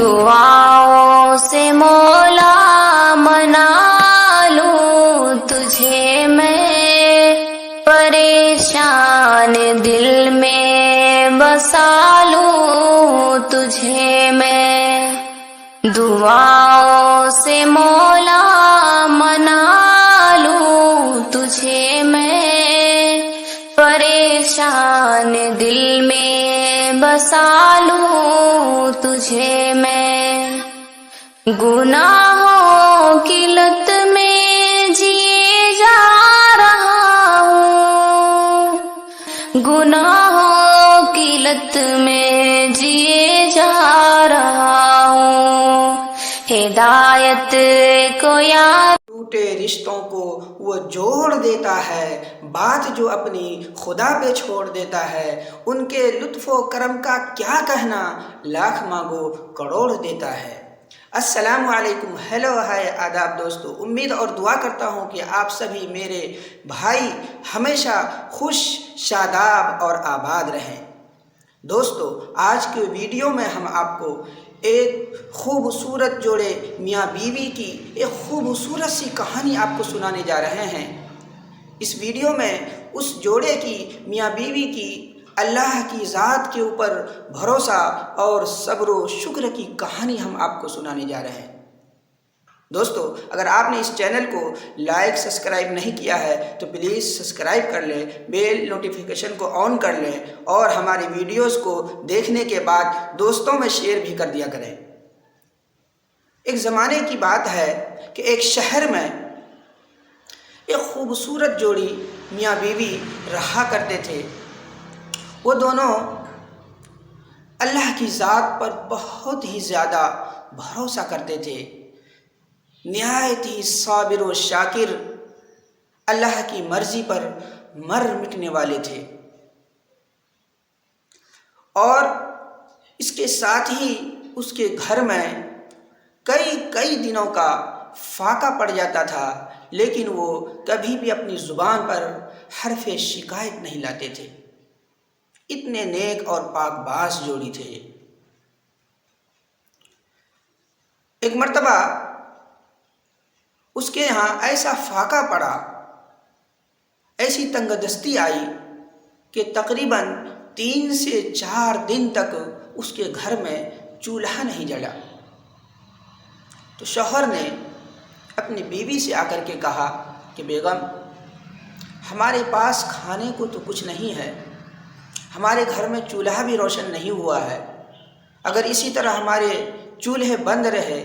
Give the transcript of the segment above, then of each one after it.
دعاؤں سے مولا منا لوں تجھے میں، پریشان دل میں بسا لوں تجھے میں، دعاؤں سے مولا منا لوں تجھے میں، پریشان دل میں بسا لوں تجھے میں، گناہوں کی لت میں جیے جا رہا ہوں، گناہوں کی لت میں جیے جا رہا ہوں، ہدایت کو یاد ٹوٹے رشتوں کو وہ جوڑ دیتا ہے، بات جو اپنی خدا پہ چھوڑ دیتا ہے، ان کے لطف و کرم کا کیا کہنا، لاکھ مانگو کروڑ دیتا ہے۔ السلام علیکم، ہیلو، ہائے، آداب دوستو، امید اور دعا کرتا ہوں کہ آپ سبھی میرے بھائی ہمیشہ خوش، شاداب اور آباد رہیں۔ دوستو، آج کے ویڈیو میں ہم آپ کو ایک خوبصورت جوڑے میاں بیوی کی ایک خوبصورت سی کہانی آپ کو سنانے جا رہے ہیں۔ اس ویڈیو میں اس جوڑے کی، میاں بیوی کی، اللہ کی ذات کے اوپر بھروسہ اور صبر و شکر کی کہانی ہم آپ کو سنانے جا رہے ہیں۔ دوستو، اگر آپ نے اس چینل کو لائک سبسکرائب نہیں کیا ہے تو پلیز سبسکرائب کر لیں، بیل نوٹیفیکیشن کو آن کر لیں اور ہماری ویڈیوز کو دیکھنے کے بعد دوستوں میں شیئر بھی کر دیا کریں۔ ایک زمانے کی بات ہے کہ ایک شہر میں ایک خوبصورت جوڑی میاں بیوی رہا کرتے تھے۔ وہ دونوں اللہ کی ذات پر بہت ہی زیادہ بھروسہ کرتے تھے، نہایت ہی صابر و شاکر، اللہ کی مرضی پر مر مٹنے والے تھے، اور اس کے ساتھ ہی اس کے گھر میں کئی دنوں کا فاقہ پڑ جاتا تھا، لیکن وہ کبھی بھی اپنی زبان پر حرف شکایت نہیں لاتے تھے۔ اتنے نیک اور پاک باز جوڑی تھے۔ ایک مرتبہ اس کے یہاں ایسا فاقہ پڑا، ایسی تنگ دستی آئی کہ تقریباً 3 سے 4 دن تک اس کے گھر میں چولہا نہیں جلا۔ تو شوہر نے اپنی بیوی سے آ کر کے کہا کہ بیگم، ہمارے پاس کھانے کو تو کچھ نہیں ہے، ہمارے گھر میں چولہا بھی روشن نہیں ہوا ہے، اگر اسی طرح ہمارے چولہے بند رہے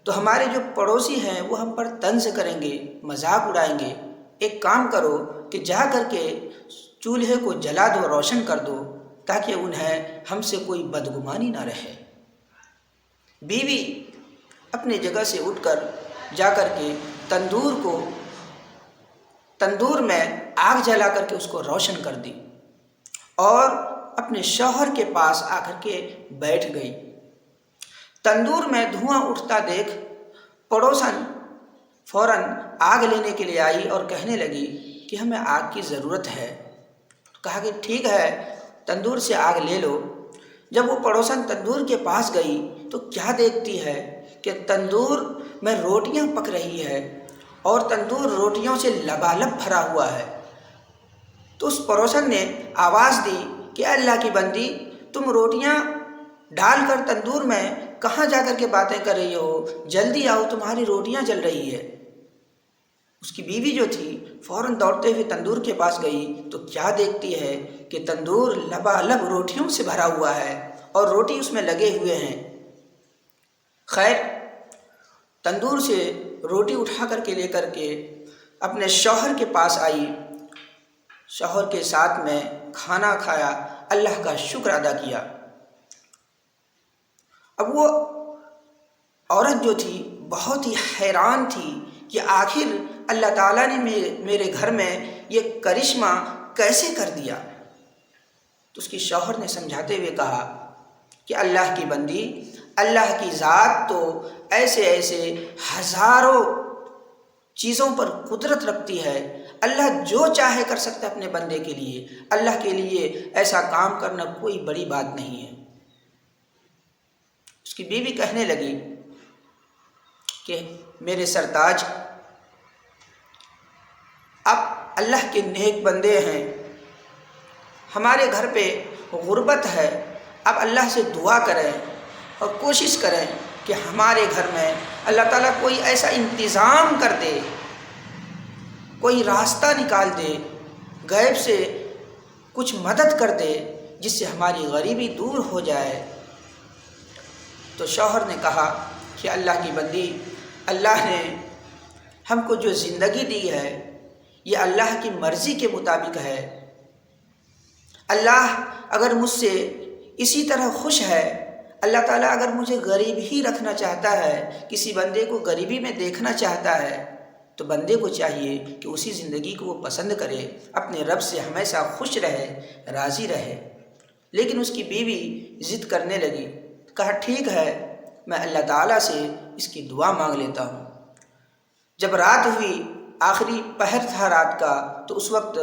تو ہمارے جو پڑوسی ہیں وہ ہم پر طنز کریں گے، مذاق اڑائیں گے۔ ایک کام کرو کہ جا کر کے چولہے کو جلا دو، روشن کر دو، تاکہ انہیں ہم سے کوئی بدگمانی نہ رہے۔ بیوی اپنی جگہ سے اٹھ کر جا کر کے تندور میں آگ جلا کر کے اس کو روشن کر دی اور اپنے شوہر کے پاس آ کر کے بیٹھ گئی۔ تندور میں دھواں اٹھتا دیکھ پڑوسن فوراً آگ لینے کے لیے آئی اور کہنے لگی کہ ہمیں آگ کی ضرورت ہے۔ کہا کہ ٹھیک ہے، تندور سے آگ لے لو۔ جب وہ پڑوسن تندور کے پاس گئی تو کیا دیکھتی ہے کہ تندور میں روٹیاں پک رہی ہے اور تندور روٹیوں سے لبالب بھرا ہوا ہے۔ تو اس پڑوسن نے آواز دی کہ اللہ کی بندی، تم روٹیاں ڈال کر تندور میں کہاں جا کر کے باتیں کر رہی ہو، جلدی آؤ، تمہاری روٹیاں جل رہی ہے۔ اس کی بیوی جو تھی فوراً دوڑتے ہوئے تندور کے پاس گئی تو کیا دیکھتی ہے کہ تندور لبالب روٹیوں سے بھرا ہوا ہے اور روٹی اس میں لگے ہوئے ہیں۔ خیر، تندور سے روٹی اٹھا کر کے لے کر کے اپنے شوہر کے پاس آئی، شوہر کے ساتھ میں کھانا کھایا، اللہ کا شکر ادا کیا۔ اب وہ عورت جو تھی بہت ہی حیران تھی کہ آخر اللہ تعالیٰ نے میرے گھر میں یہ کرشمہ کیسے کر دیا۔ تو اس کی شوہر نے سمجھاتے ہوئے کہا کہ اللہ کی بندی، اللہ کی ذات تو ایسے ہزاروں چیزوں پر قدرت رکھتی ہے، اللہ جو چاہے کر سکتا ہے اپنے بندے کے لیے، اللہ کے لیے ایسا کام کرنا کوئی بڑی بات نہیں ہے۔ اس کی بیوی کہنے لگی کہ میرے سرتاج، آپ اللہ کے نیک بندے ہیں، ہمارے گھر پہ غربت ہے، آپ اللہ سے دعا کریں اور کوشش کریں کہ ہمارے گھر میں اللہ تعالیٰ کوئی ایسا انتظام کر دے، کوئی راستہ نکال دے، غیب سے کچھ مدد کر دے جس سے ہماری غریبی دور ہو جائے۔ تو شوہر نے کہا کہ اللہ کی بندی، اللہ نے ہم کو جو زندگی دی ہے یہ اللہ کی مرضی کے مطابق ہے۔ اللہ اگر مجھ سے اسی طرح خوش ہے، اللہ تعالیٰ اگر مجھے غریب ہی رکھنا چاہتا ہے، کسی بندے کو غریبی میں دیکھنا چاہتا ہے، تو بندے کو چاہیے کہ اسی زندگی کو وہ پسند کرے، اپنے رب سے ہمیشہ خوش رہے، راضی رہے۔ لیکن اس کی بیوی ضد کرنے لگی، کہا ٹھیک ہے، میں اللہ تعالیٰ سے اس کی دعا مانگ لیتا ہوں۔ جب رات ہوئی، آخری پہر تھا رات کا، تو اس وقت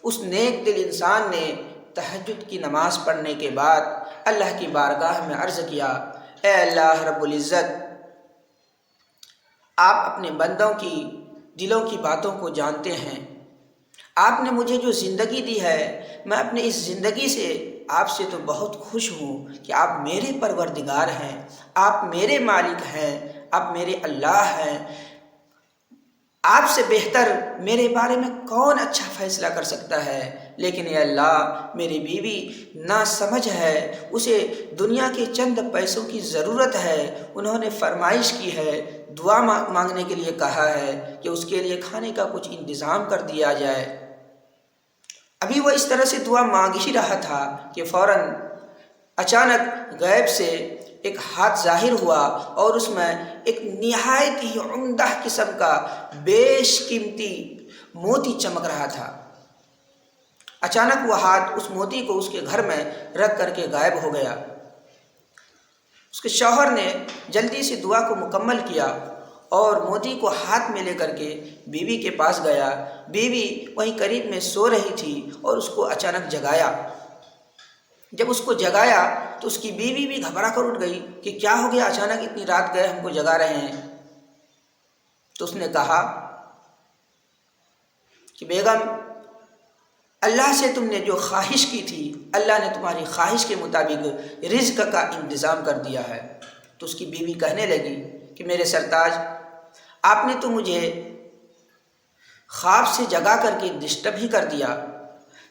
اس نیک دل انسان نے تہجد کی نماز پڑھنے کے بعد اللہ کی بارگاہ میں عرض کیا، اے اللہ رب العزت، آپ اپنے بندوں کی دلوں کی باتوں کو جانتے ہیں، آپ نے مجھے جو زندگی دی ہے، میں اپنے اس زندگی سے آپ سے تو بہت خوش ہوں کہ آپ میرے پروردگار ہیں، آپ میرے مالک ہیں، آپ میرے اللہ ہیں، آپ سے بہتر میرے بارے میں کون اچھا فیصلہ کر سکتا ہے؟ لیکن اے اللہ، میری بیوی ناسمجھ ہے، اسے دنیا کے چند پیسوں کی ضرورت ہے، انہوں نے فرمائش کی ہے، دعا مانگنے کے لیے کہا ہے کہ اس کے لیے کھانے کا کچھ انتظام کر دیا جائے۔ ابھی وہ اس طرح سے دعا مانگ ہی رہا تھا کہ فوراً اچانک غیب سے ایک ہاتھ ظاہر ہوا اور اس میں ایک نہایت ہی عمدہ قسم کا بیش قیمتی موتی چمک رہا تھا۔ اچانک وہ ہاتھ اس موتی کو اس کے گھر میں رکھ کر کے غائب ہو گیا۔ اس کے شوہر نے جلدی سے دعا کو مکمل کیا اور موتی کو ہاتھ میں لے کر کے بیوی کے پاس گیا۔ بیوی وہیں قریب میں سو رہی تھی اور اس کو اچانک جگایا۔ جب اس کو جگایا تو اس کی بیوی بھی گھبرا کر اٹھ گئی کہ کیا ہو گیا، اچانک اتنی رات گئے ہم کو جگا رہے ہیں۔ تو اس نے کہا کہ بیگم، اللہ سے تم نے جو خواہش کی تھی، اللہ نے تمہاری خواہش کے مطابق رزق کا انتظام کر دیا ہے۔ تو اس کی بیوی کہنے لگی کہ میرے سرتاج، آپ نے تو مجھے خواب سے جگا کر کے ڈسٹرب ہی کر دیا۔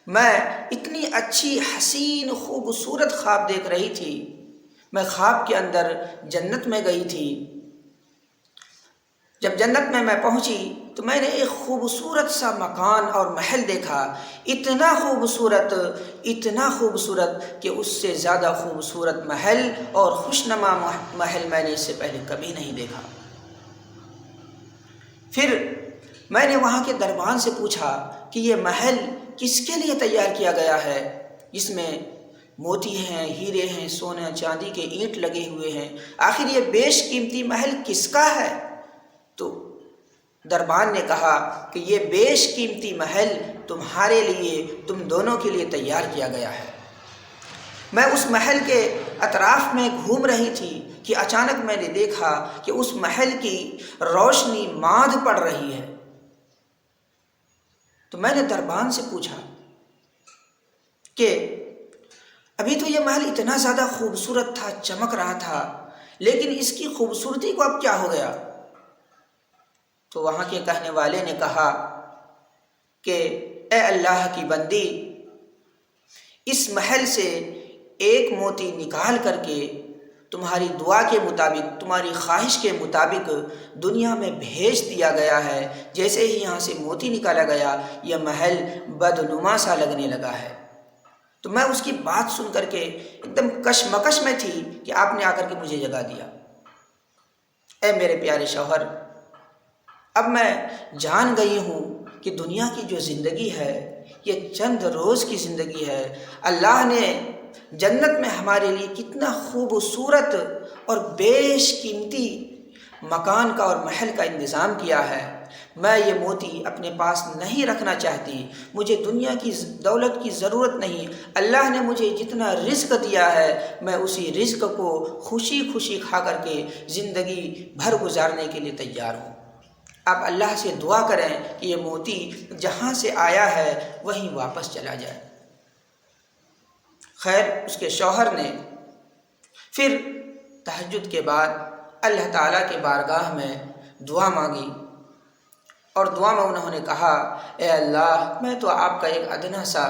میں اتنی اچھی حسین خوبصورت خواب دیکھ رہی تھی، میں خواب کے اندر جنت میں گئی تھی۔ جب جنت میں پہنچی تو میں نے ایک خوبصورت سا مکان اور محل دیکھا، اتنا خوبصورت کہ اس سے زیادہ خوبصورت محل اور خوشنما محل میں نے اس سے پہلے کبھی نہیں دیکھا۔ پھر میں نے وہاں کے دربان سے پوچھا کہ یہ محل کس کے لیے تیار کیا گیا ہے، جس میں موتی ہیں، ہیرے ہیں، سونے چاندی کے اینٹ لگے ہوئے ہیں، آخر یہ بیش قیمتی محل کس کا ہے؟ تو دربان نے کہا کہ یہ بیش قیمتی محل تمہارے لیے، تم دونوں کے لیے تیار کیا گیا ہے۔ میں اس محل کے اطراف میں گھوم رہی تھی کہ اچانک میں نے دیکھا کہ اس محل کی روشنی ماندھ پڑ رہی ہے۔ تو میں نے دربان سے پوچھا کہ ابھی تو یہ محل اتنا زیادہ خوبصورت تھا، چمک رہا تھا، لیکن اس کی خوبصورتی کو اب کیا ہو گیا؟ تو وہاں کے کہنے والے نے کہا کہ اے اللہ کی بندی، اس محل سے ایک موتی نکال کر کے تمہاری دعا کے مطابق، تمہاری خواہش کے مطابق دنیا میں بھیج دیا گیا ہے۔ جیسے ہی یہاں سے موتی نکالا گیا، یہ محل بدنما سا لگنے لگا ہے۔ تو میں اس کی بات سن کر کے ایک دم کشمکش میں تھی کہ آپ نے آ کر کے مجھے جگا دیا۔ اے میرے پیارے شوہر، اب میں جان گئی ہوں کہ دنیا کی جو زندگی ہے یہ چند روز کی زندگی ہے۔ اللہ نے جنت میں ہمارے لیے کتنا خوبصورت اور بیش قیمتی مکان کا اور محل کا انتظام کیا ہے۔ میں یہ موتی اپنے پاس نہیں رکھنا چاہتی، مجھے دنیا کی دولت کی ضرورت نہیں، اللہ نے مجھے جتنا رزق دیا ہے میں اسی رزق کو خوشی خوشی کھا کر کے زندگی بھر گزارنے کے لیے تیار ہوں۔ آپ اللہ سے دعا کریں کہ یہ موتی جہاں سے آیا ہے وہیں واپس چلا جائے۔ خیر، اس کے شوہر نے پھر تہجد کے بعد اللہ تعالیٰ کے بارگاہ میں دعا مانگی، اور دعا میں انہوں نے کہا، اے اللہ، میں تو آپ کا ایک ادنا سا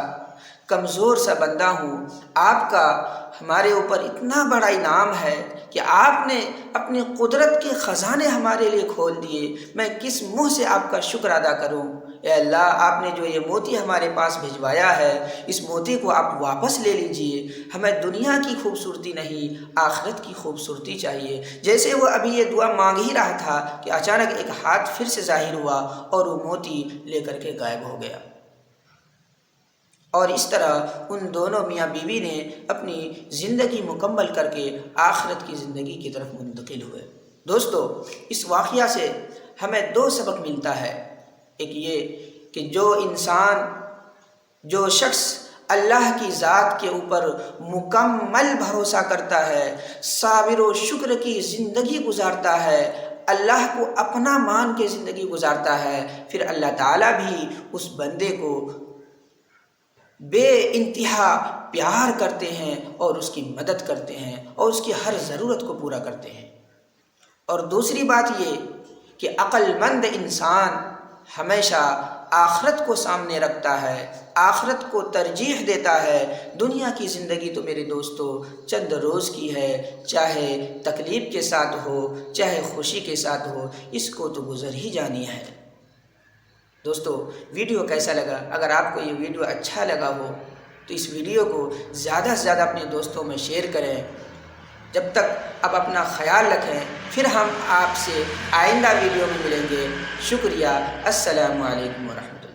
کمزور سا بندہ ہوں، آپ کا ہمارے اوپر اتنا بڑا انعام ہے کہ آپ نے اپنی قدرت کے خزانے ہمارے لیے کھول دیے، میں کس منہ سے آپ کا شکر ادا کروں؟ اے اللہ، آپ نے جو یہ موتی ہمارے پاس بھجوایا ہے، اس موتی کو آپ واپس لے لیجئے، ہمیں دنیا کی خوبصورتی نہیں آخرت کی خوبصورتی چاہیے۔ جیسے وہ ابھی یہ دعا مانگ ہی رہا تھا کہ اچانک ایک ہاتھ پھر سے ظاہر ہوا اور وہ موتی لے کر کے غائب ہو گیا، اور اس طرح ان دونوں میاں بیوی نے اپنی زندگی مکمل کر کے آخرت کی زندگی کی طرف منتقل ہوئے۔ دوستو، اس واقعہ سے ہمیں دو سبق ملتا ہے۔ ایک یہ کہ جو شخص اللہ کی ذات کے اوپر مکمل بھروسہ کرتا ہے، صابر و شکر کی زندگی گزارتا ہے، اللہ کو اپنا مان کے زندگی گزارتا ہے، پھر اللہ تعالیٰ بھی اس بندے کو بے انتہا پیار کرتے ہیں اور اس کی مدد کرتے ہیں اور اس کی ہر ضرورت کو پورا کرتے ہیں۔ اور دوسری بات یہ کہ عقل مند انسان ہمیشہ آخرت کو سامنے رکھتا ہے، آخرت کو ترجیح دیتا ہے۔ دنیا کی زندگی تو میرے دوستو چند روز کی ہے، چاہے تکلیف کے ساتھ ہو چاہے خوشی کے ساتھ ہو، اس کو تو گزر ہی جانی ہے۔ دوستو، ویڈیو کیسا لگا؟ اگر آپ کو یہ ویڈیو اچھا لگا ہو تو اس ویڈیو کو زیادہ سے زیادہ اپنے دوستوں میں شیئر کریں۔ جب تک آپ اپنا خیال رکھیں، پھر ہم آپ سے آئندہ ویڈیو میں ملیں گے۔ شکریہ۔ السلام علیکم ورحمۃ اللہ۔